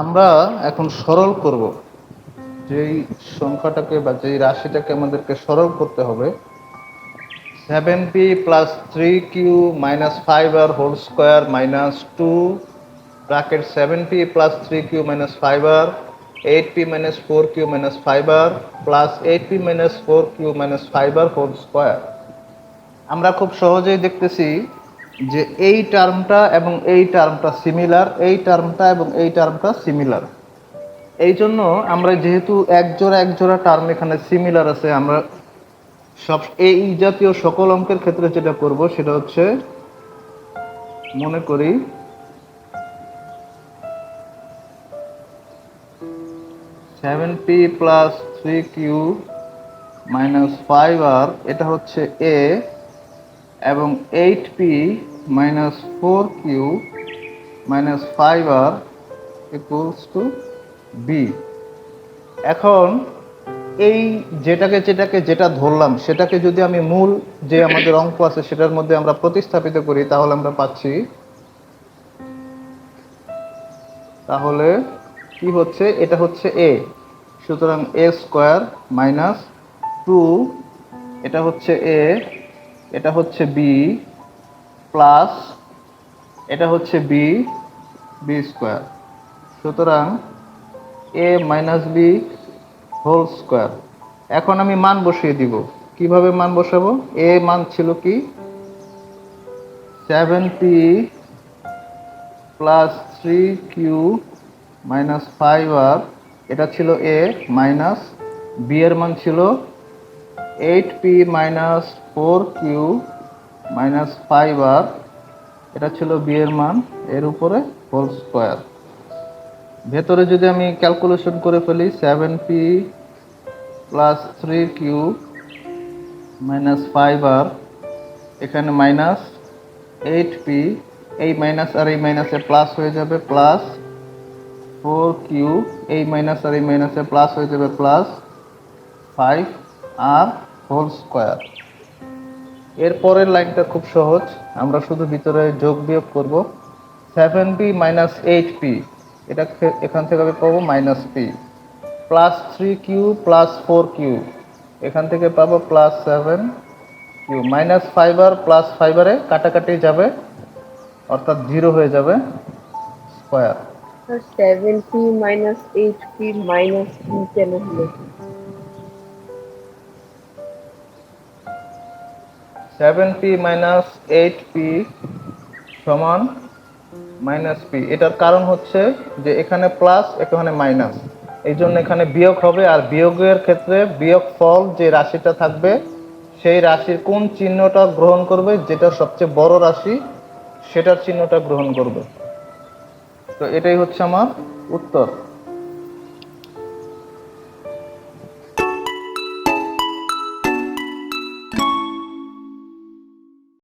আমরা এখন সরল করব। যেই সংখ্যাটাকে বা যেই রাশিটাকে আমাদেরকে সরল করতে হবে, 7p plus 3q minus 5r whole square minus 2 bracket 7p plus 3q minus 5r 8p minus 4q minus 5r plus 8p minus 4q minus 5r whole square. আমরা খুব সহজেই দেখতেছি যে এই টার্মটা এবং এই টার্মটা সিমিলার, এই টার্মটা এবং এই টার্মটা সিমিলার। এই জন্য আমরা যেহেতু এক জোড়া টার্ম এখানে সিমিলার আছে, আমরা সব এই জাতীয় সকল অঙ্কের ক্ষেত্রে যেটা করব সেটা হচ্ছে, মনে করি 7p plus 3q minus 5r এটা হচ্ছে এ, এবং 8p minus 4q minus 5r equals to B. এখন এই যেটা ধরলাম সেটাকে যদি আমি মূল যে আমাদের অঙ্ক আছে সেটার মধ্যে আমরা প্রতিস্থাপিত করি, তাহলে আমরা পাচ্ছি, তাহলে কি হচ্ছে, এটা হচ্ছে এ, সুতরাং এ স্কোয়ার মাইনাস 2, এটা হচ্ছে এ, এটা হচ্ছে বি, প্লাস এটা হচ্ছে বি, বি স্কোয়ার। সুতরাং A minus B whole square. এখন আমি মান বসিয়ে দিব। কিভাবে মান বসাবো? এ মান ছিল কি 7p plus 3q minus 5r, এটা ছিল এ, মাইনাস বি এর মান ছিল 8p minus 4q minus 5r, এটা ছিল বি এর মান, এর উপরে হোল স্কোয়ার। ভেতরে যদি আমি ক্যালকুলেশন করে ফেলি, 7p plus 3q minus 5r, এখানে মাইনাস 8p, এই মাইনাস আর এই মাইনাসে প্লাস হয়ে যাবে, প্লাস 4q, এই মাইনাস আর এই মাইনাসে প্লাস হয়ে যাবে, প্লাস 5r হোল স্কোয়ার। এর পরের লাইনটা খুব সহজ, আমরা শুধু ভিতরে যোগ বিয়োগ করব। 7p মাইনাস 8p, এটা এখান থেকে আমি পাবো minus p, plus 3q plus 4q, এখান থেকে পাবো plus 7q, minus 5r plus 5r কাটাকাটি যাবে, অর্থাৎ 0 হয়ে যাবে, square. 7p minus 8p minus p কেন হলো? 7p মাইনাস 8p সমান মাইনাস p। এটার কারণ হচ্ছে যে এখানে প্লাস এখানে মাইনাস, এই জন্য এখানে বিয়োগ হবে, আর বিয়োগের ক্ষেত্রে বিয়োগ ফল যে রাশিটা থাকবে সেই রাশির কোন চিহ্নটা গ্রহণ করবে, যেটা সবচেয়ে বড় রাশি সেটার চিহ্নটা গ্রহণ করবে। তো এটাই হচ্ছে আমার উত্তর।